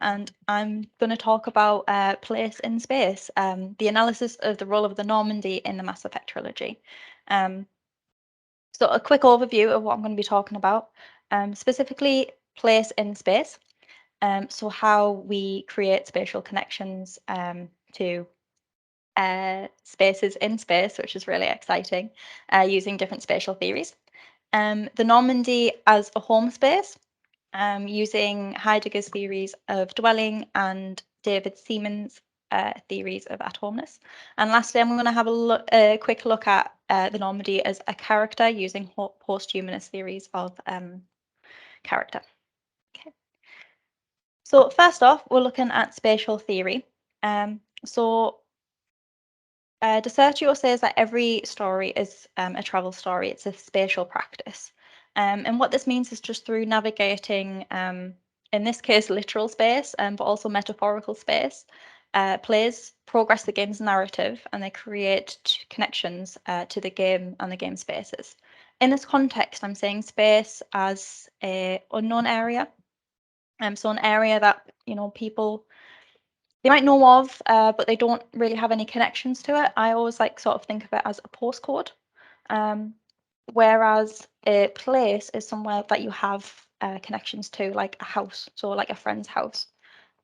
and I'm going to talk about place in space, the analysis of the role of the Normandy in the Mass Effect trilogy. So a quick overview of what I'm going to be talking about, specifically place in space. So how we create spatial connections to spaces in space, which is really exciting, using different spatial theories. The Normandy as a home space, using Heidegger's theories of dwelling and David Siemens' theories of at-homeness. And lastly, I'm going to have a quick look at the Normandy as a character using post-humanist theories of character. Okay. So first off, we're looking at spatial theory. So De Sertio says that every story is a travel story. It's a spatial practice. And what this means is just through navigating, in this case, literal space, but also metaphorical space, players progress the game's narrative and they create connections to the game and the game spaces. In this context, I'm saying space as an unknown area. So an area that, people they might know of, but they don't really have any connections to it. I always like sort of think of it as a postcode, whereas a place is somewhere that you have connections to, like a house, so like a friend's house.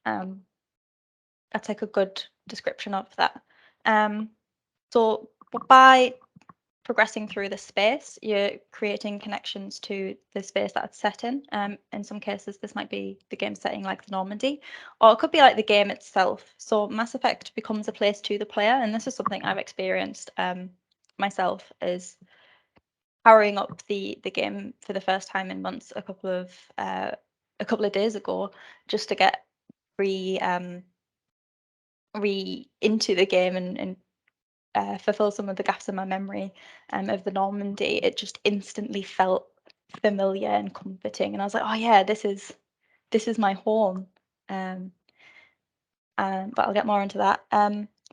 That's like a good description of that. So by progressing through the space, you're creating connections to the space that it's set in. In some cases, this might be the game setting like the Normandy, or it could be like the game itself. So Mass Effect becomes a place to the player, and this is something I've experienced myself, is powering up the game for the first time in months a couple of days ago, just to get re into the game and fulfill some of the gaps in my memory of the Normandy. It just instantly felt familiar and comforting, and I was like, oh yeah, this is my home. But I'll get more into that.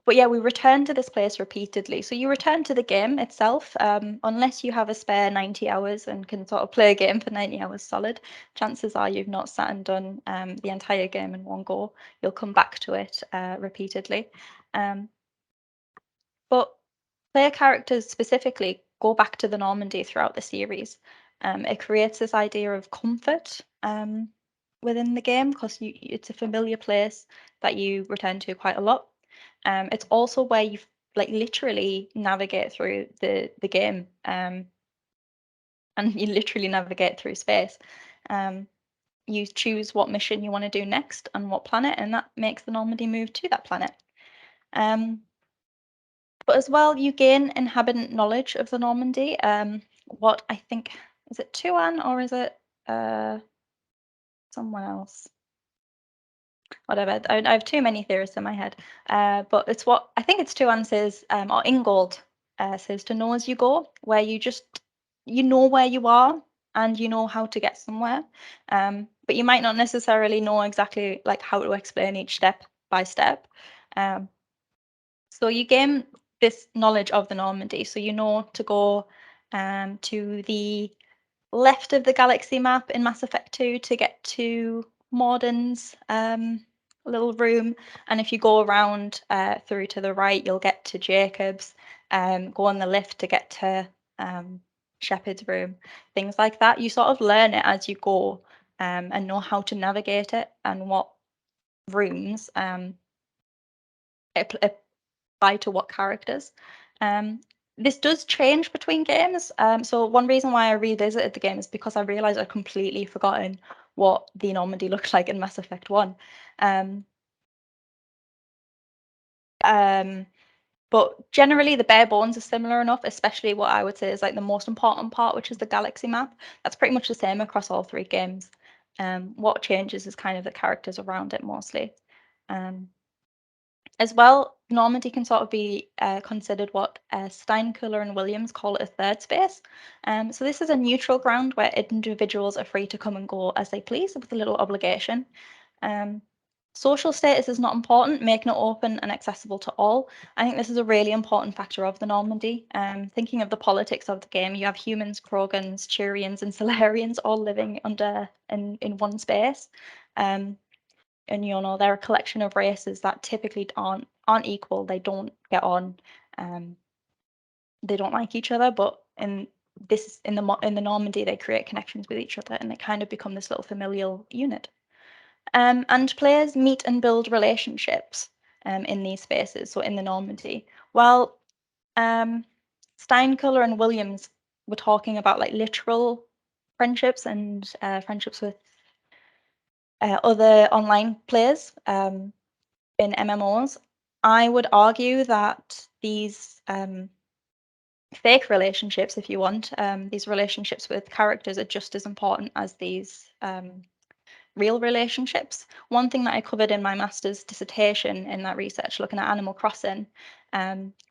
But yeah, we return to this place repeatedly. So you return to the game itself, unless you have a spare 90 hours and can sort of play a game for 90 hours solid. Chances are you've not sat and done the entire game in one go. You'll come back to it repeatedly. But player characters specifically go back to the Normandy throughout the series. It creates this idea of comfort within the game because it's a familiar place that you return to quite a lot. It's also where you like literally navigate through the game, and you literally navigate through space. You choose what mission you want to do next and what planet, and that makes the Normandy move to that planet. But as well, you gain inhabitant knowledge of the Normandy. What I think, is it Tuan or is it someone else? Whatever. I have too many theorists in my head. But it's what I think it's Tuan says, or Ingold says, to know as you go, where you know where you are and you know how to get somewhere. But you might not necessarily know exactly like how to explain each step by step. So you gain this knowledge of the Normandy, so you know to go to the left of the galaxy map in Mass Effect 2 to get to Morden's little room, and if you go around through to the right, you'll get to Jacob's. Go on the lift to get to Shepard's room, things like that. You sort of learn it as you go and know how to navigate it and what rooms apply to what characters. This does change between games. So one reason why I revisited the game is because I realized I'd completely forgotten what the Normandy looked like in Mass Effect 1. But generally the bare bones are similar enough, especially what I would say is like the most important part, which is the galaxy map. That's pretty much the same across all three games. What changes is kind of the characters around it mostly. As well, Normandy can sort of be considered what Steinkuhler and Williams call a third space. So this is a neutral ground where individuals are free to come and go as they please with a little obligation. Social status is not important, making it open and accessible to all. I think this is a really important factor of the Normandy. Thinking of the politics of the game, you have humans, Krogans, Turians, and Solarians all living in one space. you know, they're a collection of races that typically aren't equal. They don't get on. They don't like each other, but in the Normandy, they create connections with each other, and they kind of become this little familial unit. And players meet and build relationships in these spaces. So in the Normandy, while Steinkuller and Williams were talking about like literal friendships and friendships with other online players in MMOs, I would argue that these fake relationships, if you want, these relationships with characters are just as important as these real relationships. One thing that I covered in my master's dissertation in that research, looking at Animal Crossing,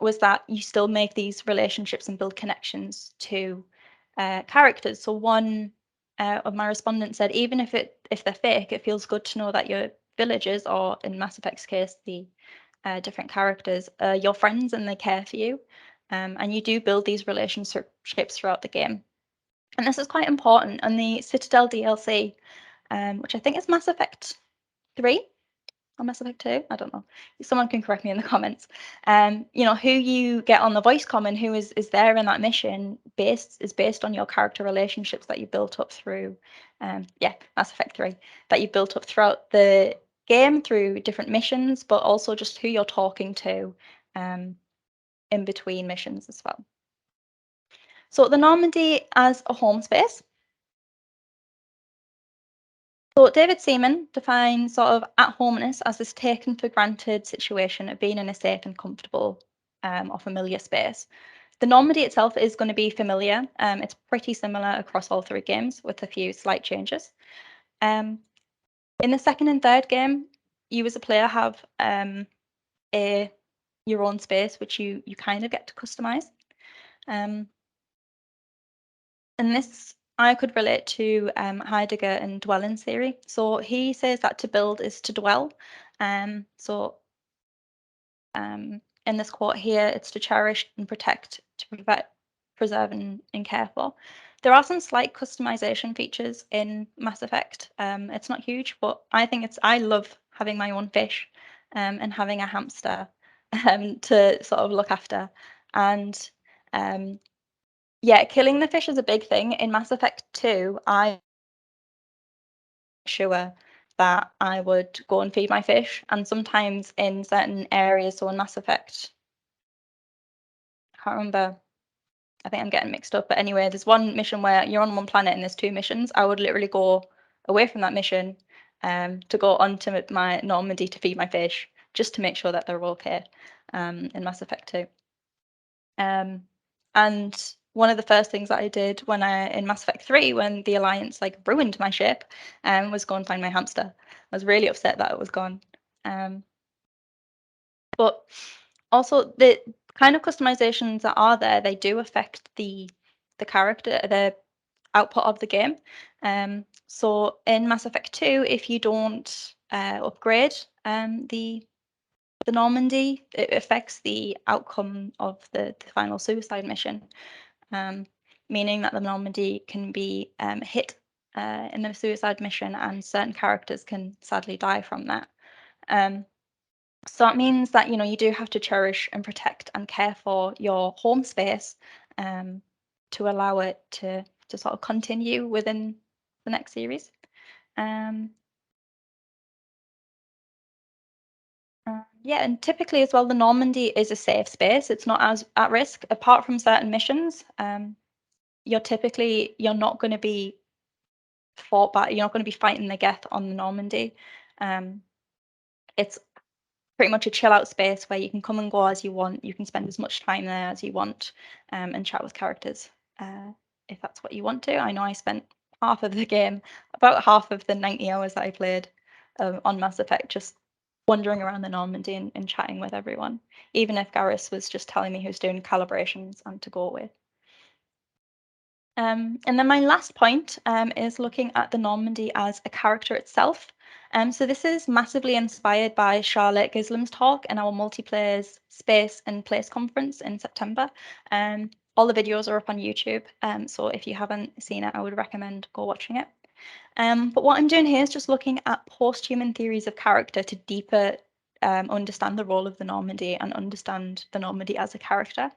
was that you still make these relationships and build connections to characters. So one of my respondents said, even if they're fake, it feels good to know that your villagers, or in Mass Effect's case, the different characters, are your friends and they care for you. And you do build these relationships throughout the game. And this is quite important. On the Citadel DLC, which I think is Mass Effect 3 or Mass Effect 2, I don't know. Someone can correct me in the comments. You know, who you get on the voice comm and who is there in that mission is based on your character relationships that you built up through, Mass Effect 3, that you built up throughout the game through different missions, but also just who you're talking to in between missions as well. So the Normandy as a home space. So David Seaman defines sort of at-homeness as this taken for granted situation of being in a safe and comfortable or familiar space. The Normandy itself is going to be familiar. It's pretty similar across all three games with a few slight changes. In the second and third game, you as a player have your own space, which you kind of get to customize. And this I could relate to Heidegger and dwelling theory. So he says that to build is to dwell. So in this quote here, it's to cherish and protect, to preserve and care for. There are some slight customization features in Mass Effect. It's not huge, but I love having my own fish and having a hamster to sort of look after. And yeah, killing the fish is a big thing. In Mass Effect 2, I sure that I would go and feed my fish. And sometimes in certain areas, so in Mass Effect, I can't remember, I think I'm getting mixed up. But anyway, there's one mission where you're on one planet and there's two missions. I would literally go away from that mission to go onto my Normandy to feed my fish, just to make sure that they're okay in Mass Effect 2. And one of the first things that I did in Mass Effect 3, when the Alliance like ruined my ship, was go and find my hamster. I was really upset that it was gone. But also the kind of customizations that are there, they do affect the character, the output of the game. So in Mass Effect 2, if you don't upgrade the Normandy, it affects the outcome of the final suicide mission, meaning that the Normandy can be hit in the suicide mission, and certain characters can sadly die from that. So that means that you do have to cherish and protect and care for your home space to allow it to sort of continue within the next series. Yeah, and typically as well, the Normandy is a safe space. It's not as at risk, apart from certain missions. You're not going to be you're not going to be fighting the Geth on the Normandy. It's pretty much a chill out space where you can come and go as you want. You can spend as much time there as you want and chat with characters if that's what you want to. I know I spent half of the game, about half of the 90 hours that I played on Mass Effect, just wandering around the Normandy and chatting with everyone, even if Garrus was just telling me he was doing calibrations and to go with. And then my last point is looking at the Normandy as a character itself. So this is massively inspired by Charlotte Gislam's talk in our multiplayers space and place conference in September. All the videos are up on YouTube, so if you haven't seen it, I would recommend go watching it. But what I'm doing here is just looking at post-human theories of character to deeper understand the role of the Normandy and understand the Normandy as a character.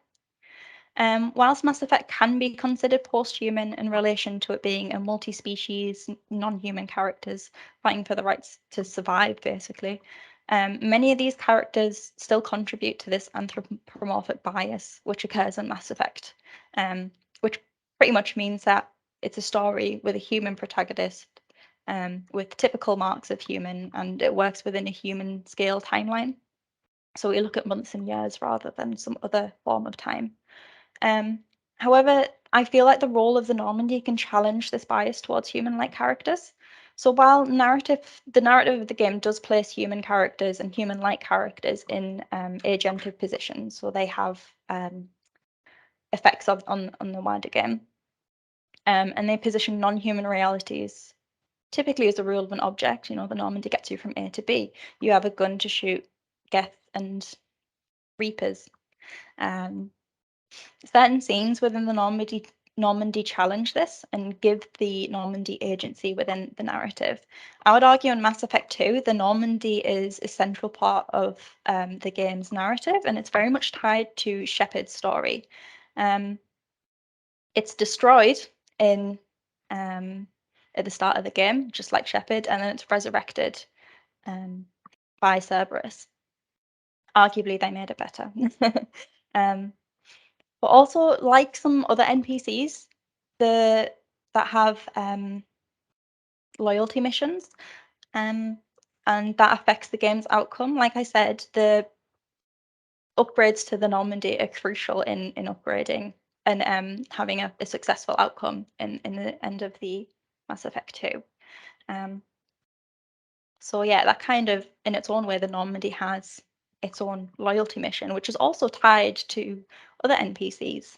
Whilst Mass Effect can be considered post-human in relation to it being a multi-species, non-human characters fighting for the rights to survive, basically, many of these characters still contribute to this anthropomorphic bias which occurs in Mass Effect, which pretty much means that it's a story with a human protagonist with typical marks of human, and it works within a human scale timeline. So we look at months and years rather than some other form of time. However, I feel like the role of the Normandy can challenge this bias towards human-like characters. So while the narrative of the game does place human characters and human-like characters in agentive positions, so they have effects on the wider game, and they position non-human realities typically as a relevant object. You know, the Normandy gets you from A to B. You have a gun to shoot Geth and Reapers. Certain scenes within the Normandy challenge this and give the Normandy agency within the narrative. I would argue in Mass Effect 2, the Normandy is a central part of the game's narrative, and it's very much tied to Shepard's story. It's destroyed in at the start of the game, just like Shepard, and then it's resurrected by Cerberus. Arguably, they made it better. But also, like some other NPCs that have loyalty missions, and that affects the game's outcome. Like I said, the upgrades to the Normandy are crucial in upgrading and having a successful outcome in the end of the Mass Effect 2. So yeah, that kind of, in its own way, the Normandy has its own loyalty mission, which is also tied to other NPCs.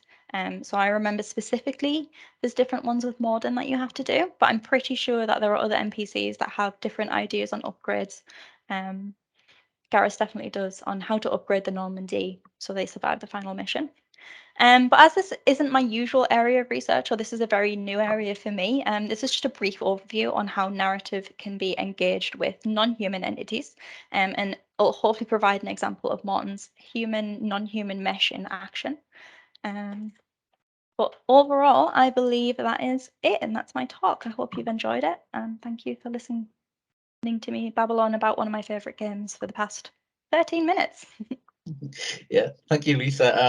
So I remember specifically there's different ones with Morden that you have to do, but I'm pretty sure that there are other NPCs that have different ideas on upgrades. Garrus definitely does on how to upgrade the Normandy so they survive the final mission. But as this isn't my usual area of research, or this is a very new area for me, this is just a brief overview on how narrative can be engaged with non-human entities, and it'll hopefully provide an example of Morton's non-human mesh in action. But overall, I believe that is it, and that's my talk. I hope you've enjoyed it, and thank you for listening to me babble on about one of my favorite games for the past 13 minutes. Yeah, thank you, Lisa.